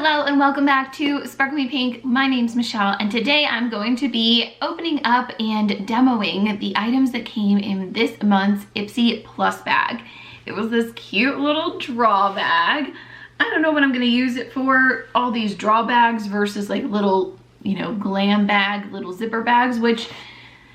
Hello and welcome back to Sparkly Pink. My name's Michelle and today I'm going to be opening up and demoing the items that came in this month's IPSY Plus bag. It was this cute little draw bag. I don't know what I'm going to use it for, all these draw bags versus like little, glam bag, little zipper bags, which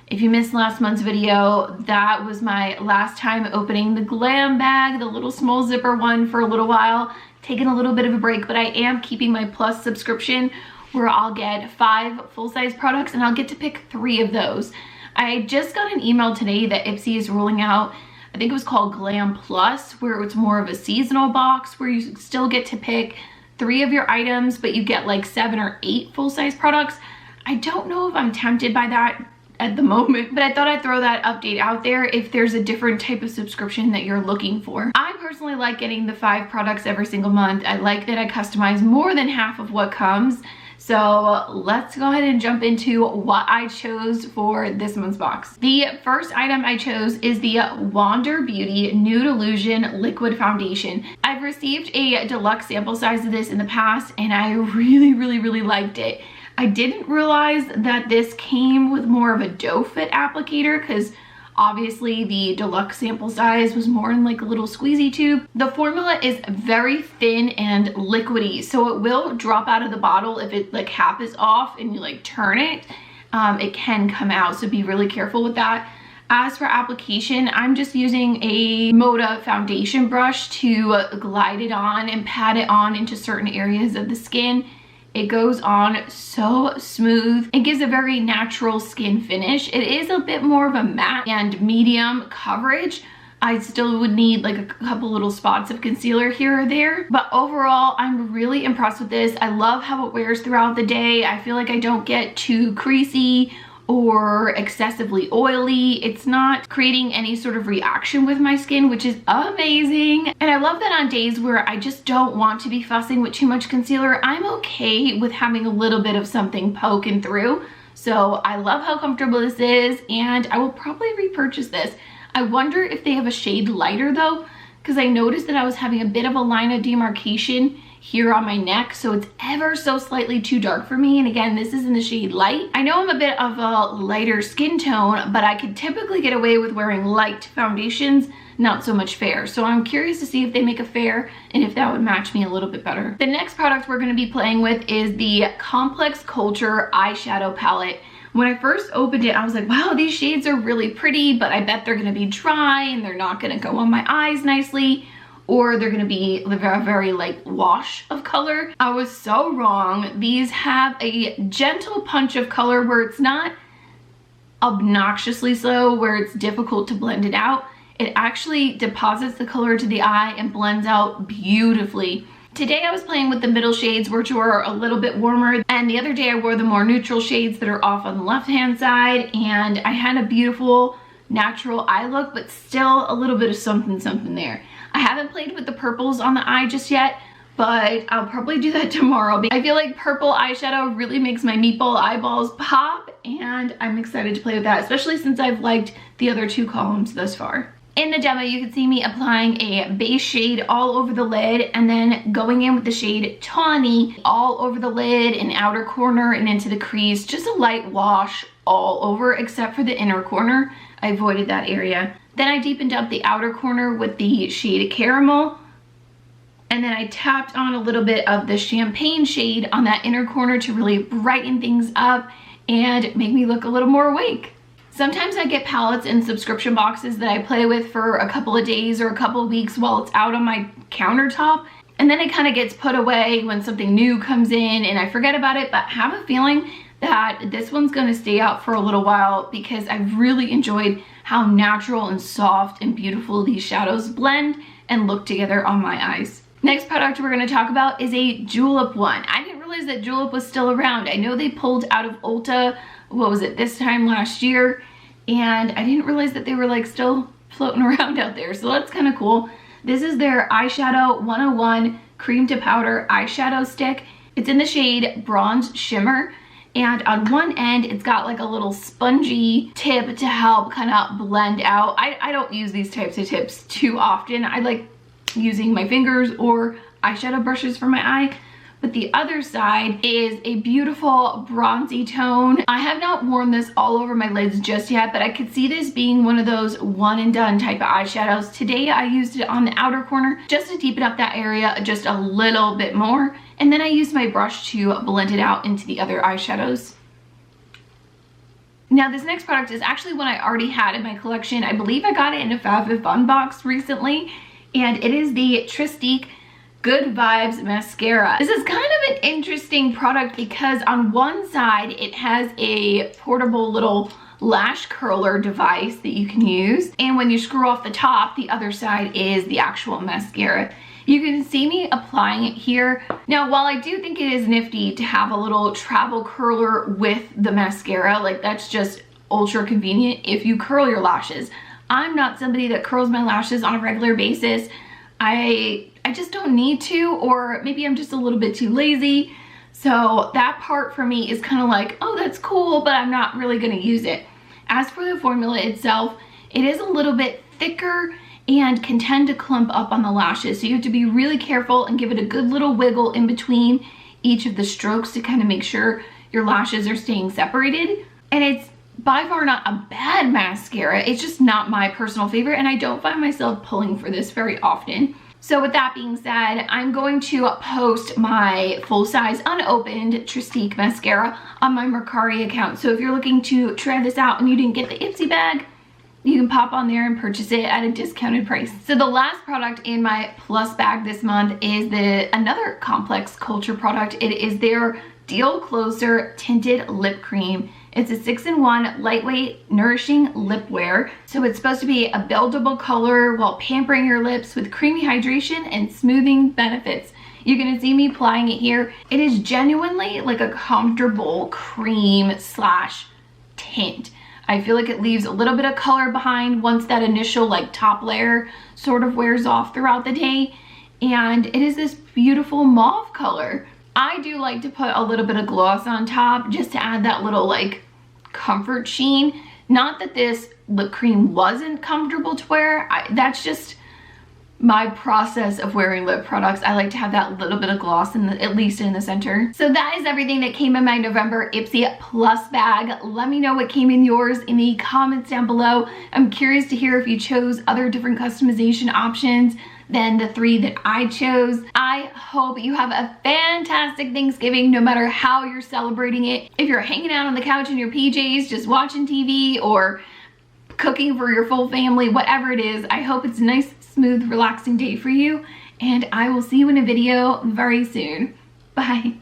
if you missed last month's video, that was my last time opening the glam bag, the little small zipper one for a little while. Taking a little bit of a break, but I am keeping my Plus subscription where I'll get 5 full-size products and I'll get to pick 3 of those. I just got an email today that IPSY is rolling out, I think it was called Glam Plus, where it's more of a seasonal box where you still get to pick 3 of your items, but you get like 7 or 8 full-size products. I don't know if I'm tempted by that at the moment, but I thought I'd throw that update out there if there's a different type of subscription that you're looking for. I personally like getting the 5 products every single month. I like that I customize more than half of what comes. So let's go ahead and jump into what I chose for this month's box. The first item I chose is the Wander Beauty Nude Illusion Liquid Foundation. I've received a deluxe sample size of this in the past and I really liked it. I didn't realize that this came with more of a doe fit applicator because obviously the deluxe sample size was more in like a little squeezy tube. The formula is very thin and liquidy, so it will drop out of the bottle if it like cap is off and you like turn it. It can come out, so be really careful with that. As for application, I'm just using a Moda foundation brush to glide it on and pat it on into certain areas of the skin. It goes on so smooth. It gives a very natural skin finish. It is a bit more of a matte and medium coverage. I still would need like a couple little spots of concealer here or there. But overall, I'm really impressed with this. I love how it wears throughout the day. I feel like I don't get too creasy or excessively oily. It's not creating any sort of reaction with my skin, which is amazing. And I love that on days where I just don't want to be fussing with too much concealer, I'm okay with having a little bit of something poking through. So I love how comfortable this is and I will probably repurchase this. I wonder if they have a shade lighter though, because I noticed that I was having a bit of a line of demarcation here on my neck, so it's ever so slightly too dark for me. And again, this is in the shade light. I know I'm a bit of a lighter skin tone, but I could typically get away with wearing light foundations, not so much fair. So I'm curious to see if they make a fair and if that would match me a little bit better. The next product we're going to be playing with is the Complex Culture eyeshadow palette. When I first opened it, I was like, wow, these shades are really pretty, but I bet they're going to be dry and they're not going to go on my eyes nicely, or they're gonna be a very like wash of color. I was so wrong. These have a gentle punch of color where it's not obnoxiously so, where it's difficult to blend it out. It actually deposits the color to the eye and blends out beautifully. Today I was playing with the middle shades, which were a little bit warmer, and the other day I wore the more neutral shades that are off on the left hand side, and I had a beautiful natural eye look, but still a little bit of something there. I haven't played with the purples on the eye just yet, but I'll probably do that tomorrow. I feel like purple eyeshadow really makes my meatball eyeballs pop, and I'm excited to play with that, especially since I've liked the other 2 columns thus far. In the demo, you can see me applying a base shade all over the lid and then going in with the shade Tawny all over the lid and outer corner and into the crease. Just a light wash all over except for the inner corner. I avoided that area. Then I deepened up the outer corner with the shade Caramel. And then I tapped on a little bit of the Champagne shade on that inner corner to really brighten things up and make me look a little more awake. Sometimes I get palettes in subscription boxes that I play with for a couple of days or a couple of weeks while it's out on my countertop. And then it kind of gets put away when something new comes in and I forget about it, but I have a feeling that this one's going to stay out for a little while because I've really enjoyed how natural and soft and beautiful these shadows blend and look together on my eyes. Next product we're going to talk about is a Julep one. I didn't realize that Julep was still around. I know they pulled out of Ulta, what was it, this time last year, and I didn't realize that they were like still floating around out there, so that's kind of cool. This is their Eyeshadow 101 Cream to Powder Eyeshadow Stick. It's in the shade Bronze Shimmer. And on one end, it's got like a little spongy tip to help kind of blend out. I don't use these types of tips too often. I like using my fingers or eyeshadow brushes for my eye. but the other side is a beautiful bronzy tone. I have not worn this all over my lids just yet, but I could see this being one of those one and done type of eyeshadows. Today I used it on the outer corner just to deepen up that area just a little bit more, and then I used my brush to blend it out into the other eyeshadows. Now this next product is actually one I already had in my collection. I believe I got it in a FabFitFun box recently, and it is the Tristique Good Vibes Mascara. This is kind of an interesting product because on one side it has a portable little lash curler device that you can use, and when you screw off the top, the other side is the actual mascara. You can see me applying it here. Now, while I do think it is nifty to have a little travel curler with the mascara, like that's just ultra convenient if you curl your lashes. I'm not somebody that curls my lashes on a regular basis. I just don't need to, or maybe I'm just a little bit too lazy. So that part for me is kind of like, oh, that's cool, but I'm not really gonna use it. As for the formula itself, it is a little bit thicker and can tend to clump up on the lashes. So you have to be really careful and give it a good little wiggle in between each of the strokes to kind of make sure your lashes are staying separated. And it's by far not a bad mascara. It's just not my personal favorite, and I don't find myself pulling for this very often. So with that being said, I'm going to post my full-size unopened Tristique mascara on my Mercari account. So if you're looking to try this out and you didn't get the IPSY bag, you can pop on there and purchase it at a discounted price. So the last product in my plus bag this month is another Complex Culture product. It is their Deal Closer Tinted Lip Cream. It's a 6-in-1 lightweight nourishing lip wear. So it's supposed to be a buildable color while pampering your lips with creamy hydration and smoothing benefits. You're gonna see me applying it here. It is genuinely like a comfortable cream slash tint. I feel like it leaves a little bit of color behind once that initial like top layer sort of wears off throughout the day. And it is this beautiful mauve color. I do like to put a little bit of gloss on top just to add that little like comfort sheen. Not that this lip cream wasn't comfortable to wear. That's just my process of wearing lip products. I like to have that little bit of gloss at least in the center. So that is everything that came in my November IPSY Plus bag. Let me know what came in yours in the comments down below. I'm curious to hear if you chose other different customization options than the 3 that I chose. I hope you have a fantastic Thanksgiving no matter how you're celebrating it. If you're hanging out on the couch in your PJs just watching TV or cooking for your full family, whatever it is, I hope it's a nice, smooth, relaxing day for you, and I will see you in a video very soon. Bye.